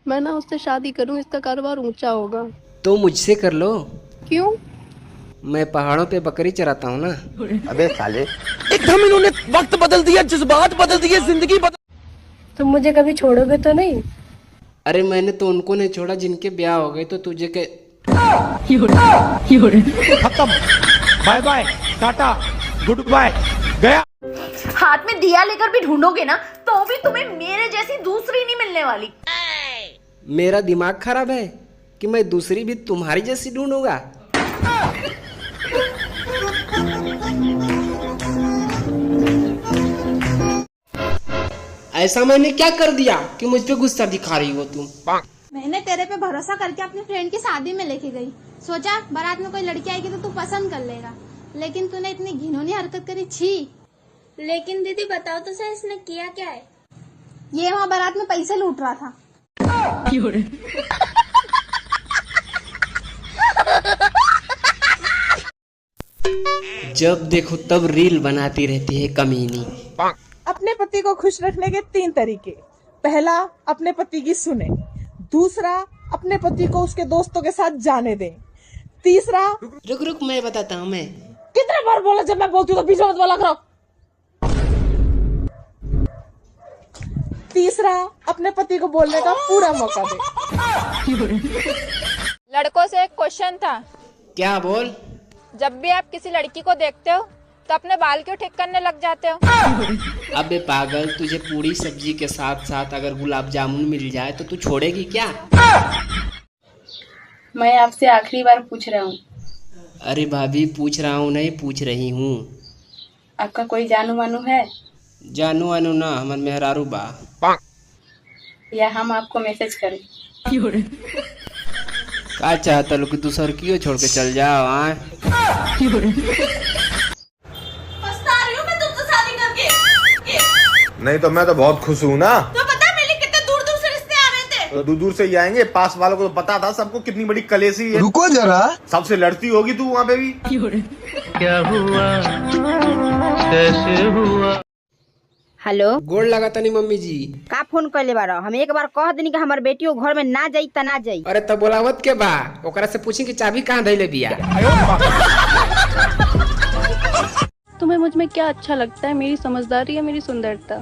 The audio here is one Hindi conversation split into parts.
मैं ना उससे शादी करूं, इसका कारोबार ऊंचा होगा। तो मुझसे कर लो। क्यों? मैं पहाड़ों पे बकरी चराता हूँ ना। अबे साले, एकदम इन्होंने वक्त बदल दिया, जज्बात बदल दिए, जिंदगी बदल। तुम मुझे कभी छोड़ोगे तो नहीं? अरे मैंने तो उनको नहीं छोड़ा जिनके ब्याह हो गए, तो तुझे के। खत्म, bye bye, tata, goodbye, गया। हाथ में दिया लेकर भी ढूंढोगे ना तो भी तुम्हें मेरे जैसी दूसरी नहीं मिलने वाली। मेरा दिमाग खराब है कि मैं दूसरी भी तुम्हारी जैसी ढूंढूंगा। ऐसा मैंने क्या कर दिया कि मुझ पे गुस्सा दिखा रही हो तुम? मैंने तेरे पे भरोसा करके अपनी फ्रेंड की शादी में लेके गई। सोचा बारात में कोई लड़की आएगी तो तू पसंद कर लेगा, लेकिन तूने इतनी घिनौनी हरकत करी, छी। लेकिन दीदी बताओ तो सही, इसने किया क्या है? ये वहाँ बारात में पैसे लूट रहा था। जब देखो तब रील बनाती रहती है कमीनी। अपने पति को खुश रखने के 3 तरीके। पहला, अपने पति की सुने। दूसरा, अपने पति को उसके दोस्तों के साथ जाने दें। तीसरा, रुक रुक मैं बताता हूँ। मैं कितने बार बोला, जब मैं बोलती हूँ तो बीच में मत बोला करो। तीसरा, अपने पति को बोलने का पूरा मौका दे। लड़कों से एक क्वेश्चन था। क्या बोल? जब भी आप किसी लड़की को देखते हो तो अपने बाल क्यों ठीक करने लग जाते हो? अबे पागल, तुझे पूरी सब्जी के साथ साथ अगर गुलाब जामुन मिल जाए तो तू छोड़ेगी क्या? मैं आपसे आखिरी बार पूछ रहा हूँ। अरे भाभी, पूछ रहा हूँ नहीं, पूछ रही हूँ। आपका कोई जानू मानू है? जानू वानू ना, हमर मेहरारू बा। या हम आपको मैसेज करें? का चाहता लो कि तू सरकियो छोड़ के चल जाओ? पछता रही हूँ मैं तुमसे शादी करके। नहीं तो मैं तो बहुत खुश हूँ ना। तो पता है मेरे कितने दूर दूर से रिश्ते आ रहे थे। तो दूर दूर से ही आएंगे, पास वालों को तो पता था सबको कितनी बड़ी कलेसी है। रुको जरा, सबसे लड़ती होगी तू वहाँ पे भी। क्या हुआ, कैसे हुआ? हेलो, गोड़ लगा तनी मम्मी जी। का फोन कैले बारो? हम एक बार कह देनी कि हमार बेटियों घर में ना जाई त ना जाई। अरे तब बोलावत के बा, ओकरा से पूछी कि चाबी कहाँ धइले बिया। तुम्हें मुझ में क्या अच्छा लगता है, मेरी समझदारी या मेरी सुंदरता?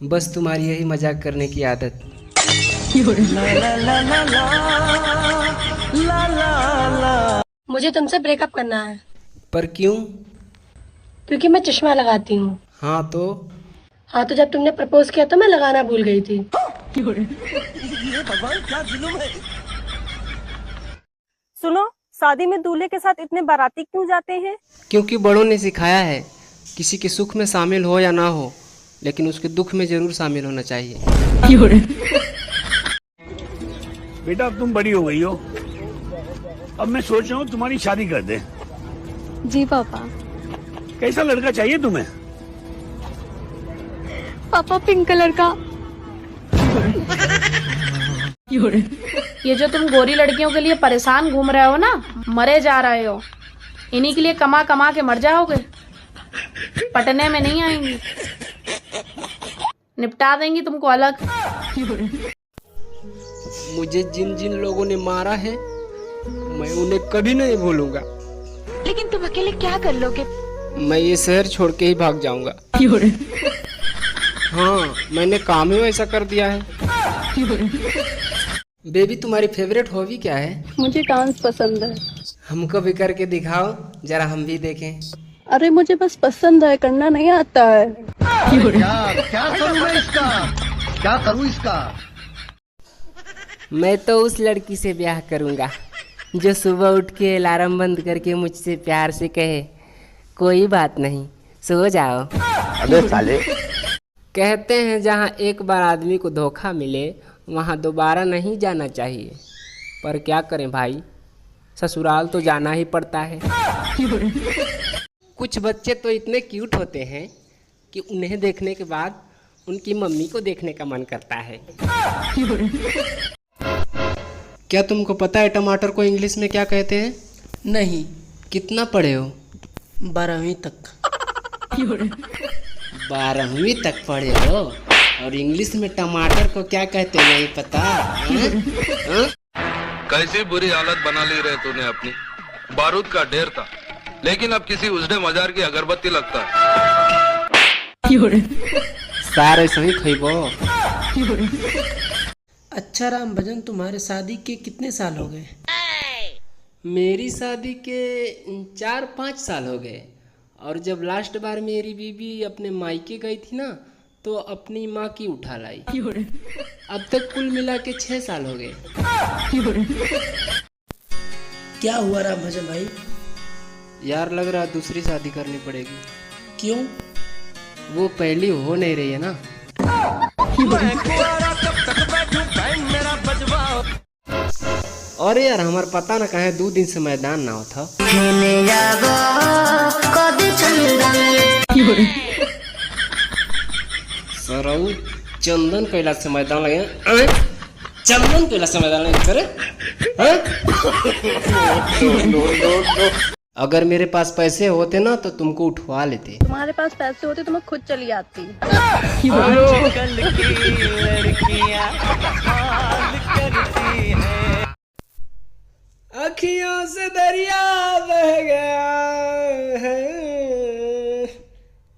बस तुम्हारी यही मजाक करने की आदत। मुझे तुमसे ब्रेकअप करना है। पर क्यों? क्योंकि मैं चश्मा लगाती हूँ। हाँ तो तो जब तुमने प्रपोज किया तो मैं लगाना भूल गई थी। सुनो, शादी में दूल्हे के साथ इतने बाराती क्यों जाते हैं? क्योंकि बड़ों ने सिखाया है, किसी के सुख में शामिल हो या ना हो, लेकिन उसके दुख में जरूर शामिल होना चाहिए। बेटा अब तुम बड़ी हो गई हो, अब मैं सोच रहा हूँ तुम्हारी शादी कर दे। जी पापा। कैसा लड़का चाहिए तुम्हें? पापा पिंक कलर का। ये जो तुम गोरी लड़कियों के लिए परेशान घूम रहे हो ना, मरे जा रहे हो। इन्हीं के लिए कमा कमा के मर जाओगे, पटने में नहीं आएंगी। निपटा देंगी तुमको अलग। मुझे जिन जिन लोगों ने मारा है मैं उन्हें कभी नहीं भूलूंगा। लेकिन तुम अकेले क्या कर लोगे? मैं ये शहर छोड़ के ही भाग जाऊंगा। हाँ, मैंने काम ही ऐसा कर दिया है। बेबी, तुम्हारी फेवरेट हॉबी क्या है? मुझे डांस पसंद है। हमको भी करके दिखाओ जरा, हम भी देखें। अरे मुझे बस पसंद है, करना नहीं आता है। क्या करूँ मैं इसका, क्या करूँ इसका? मैं तो उस लड़की से ब्याह करूंगा जो सुबह उठ के अलार्म बंद करके मुझसे प्यार से कहे, कोई बात नहीं, सो जाओ। अबे साले, कहते हैं जहाँ एक बार आदमी को धोखा मिले वहाँ दोबारा नहीं जाना चाहिए, पर क्या करें भाई, ससुराल तो जाना ही पड़ता है। कुछ बच्चे तो इतने क्यूट होते हैं कि उन्हें देखने के बाद उनकी मम्मी को देखने का मन करता है। क्या तुमको पता है टमाटर को इंग्लिश में क्या कहते हैं? नहीं। कितना पढ़े हो? 12वीं तक। 12वीं तक पढ़े हो? और इंग्लिश में टमाटर को क्या कहते हैं नहीं पता? हाँ? कैसी बुरी हालत बना ली रहे तूने अपनी। बारूद का ढेर था, लेकिन अब किसी उजड़े मजार की अगरबत्ती लगता है। सारे सही खइबो। अच्छा राम भजन, तुम्हारे शादी के कितने साल हो गए? मेरी शादी के 4-5 साल हो गए। और जब लास्ट बार मेरी बीवी अपने मायके गई थी ना, तो अपनी माँ की उठा लाई। अब तक कुल मिला के 6 साल हो गए। क्या हुआ राम भजन भाई? यार लग रहा दूसरी शादी करनी पड़ेगी। क्यों? वो पहली हो नहीं रही है ना। और यार हमारा पता ना कहे 2 दिन से मैदान ना होता। सरऊ चंदन कैलाश से मैदान लगे। चंदन कैलाश से मैदान लगे करे। अगर मेरे पास पैसे होते ना तो तुमको उठवा लेते। तुम्हारे पास पैसे होते तो मैं खुद चली आती। अखियों से दरिया बह गया है,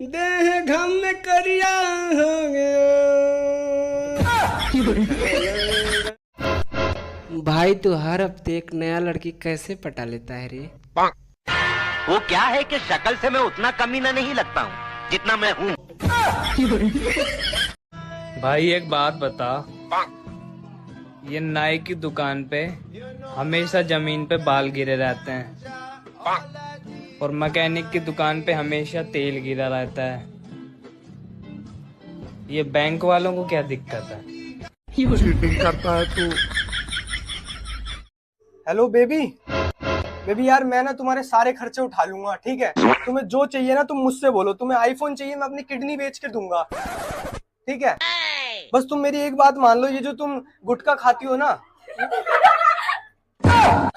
देह घम में करिया हो गया। भाई तू हर हफ्ते एक नया लड़की कैसे पटा लेता है रे? वो क्या है कि शक्ल से मैं उतना कमीना नहीं लगता हूँ जितना मैं हूँ। भाई एक बात बता, ये नाई की दुकान पे हमेशा जमीन पे बाल गिरे रहते हैं और मैकेनिक की दुकान पे हमेशा तेल गिरा रहता है। ये बैंक वालों को क्या दिक्कत है? चीटिंग करता है तू। हेलो बेबी यार, मैं ना तुम्हारे सारे खर्चे उठा लूंगा, ठीक है? तुम्हें जो चाहिए ना तुम मुझसे बोलो। तुम्हें आईफोन चाहिए, मैं अपनी किडनी बेच के दूंगा, ठीक है? बस तुम मेरी एक बात मान लो, ये जो तुम गुटखा खाती हो ना,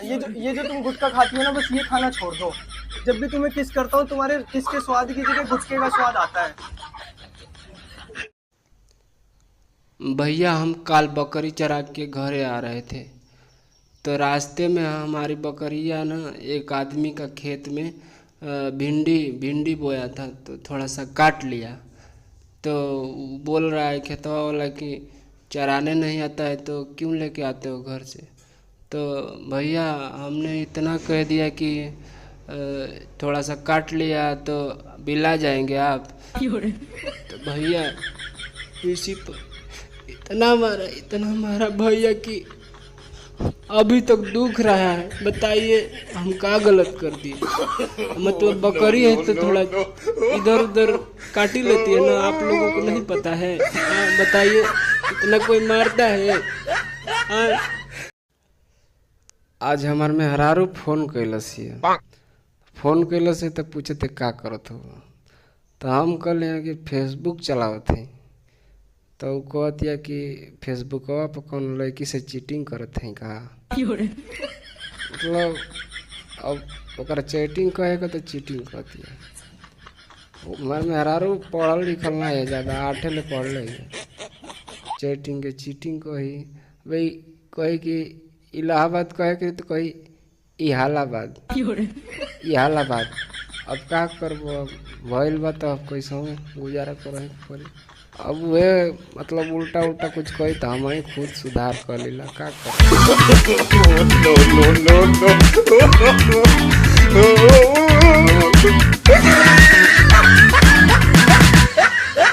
ये जो तुम गुटखा खाती हो ना, बस ये खाना छोड़ दो। जब भी तुम्हें किस करता हूँ, तुम्हारे किस के स्वाद की जगह गुटखे का स्वाद आता है। भैया हम कल बकरी चरा के घरे आ रहे थे, तो रास्ते में हमारी बकरियाँ ना एक आदमी का खेत में भिंडी बोया था, तो थोड़ा सा काट लिया। तो बोल रहा है खेतवा वाला कि चराने नहीं आता है तो क्यों लेके आते हो घर से? तो भैया हमने इतना कह दिया कि थोड़ा सा काट लिया तो बिला जाएंगे आप। तो भैया इसी पर इतना मारा भैया कि अभी तक दुख रहा है। बताइए हम क्या गलत कर दिए? मतलब बकरी है तो थोड़ा इधर उधर काटी लेती है ना, आप लोगों को नहीं पता है? बताइए इतना कोई मारता है? आज हमार में हरारू फोन कैलस है तो पूछे थे का करत हो, तो हम कहले कि फेसबुक चलावत है। तो कहत या कि फेसबुकवा पर कौन लड़की से चीटिंग करत है का? मतलब अब ओकरा चैटिंग कहेगा तो चीटिंग कहती है। हमारे में हरारू पढ़ल लिखल ना है ज़्यादा, 8 ले पढ़ ले। चैटिंग के चीटिंग कही भाई, कही कि इलाहाबाद कहे कि तो कही इहालाबाद। अब का करबो, भइल बा तो अब कैसे गुजारा करे पड़ी। अब वे मतलब उल्टा कुछ कही तो हम ही खुद सुधार कर लीला का कर।